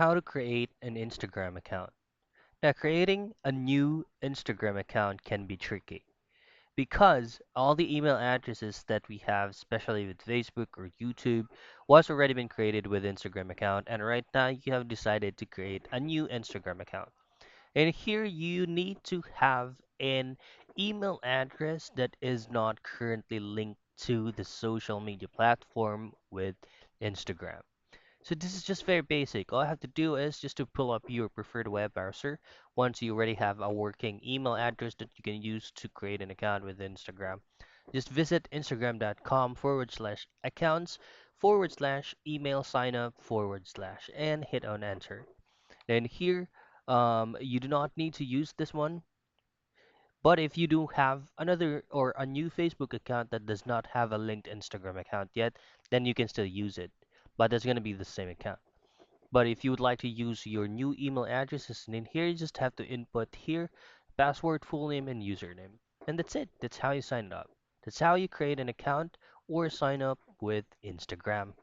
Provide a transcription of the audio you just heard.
How to create an Instagram account. Now, creating a new Instagram account can be tricky because all the email addresses that we have, especially with Facebook or YouTube, was already been created with Instagram account, and right now you have decided to create a new Instagram account. And here you need to have an email address that is not currently linked to the social media platform with Instagram. So this is just very basic. All I have to do is just to pull up your preferred web browser. Once you already have a working email address that you can use to create an account with Instagram, just visit instagram.com forward slash accounts forward slash email sign up forward slash and hit on enter. Then here, you do not need to use this one, but if you do have another or a new Facebook account that does not have a linked Instagram account yet, then you can still use it. But that's going to be the same account. But if you would like to use your new email addresses in here, you just have to input here password, full name, and username. And that's it. That's how you sign up. That's how you create an account or sign up with Instagram.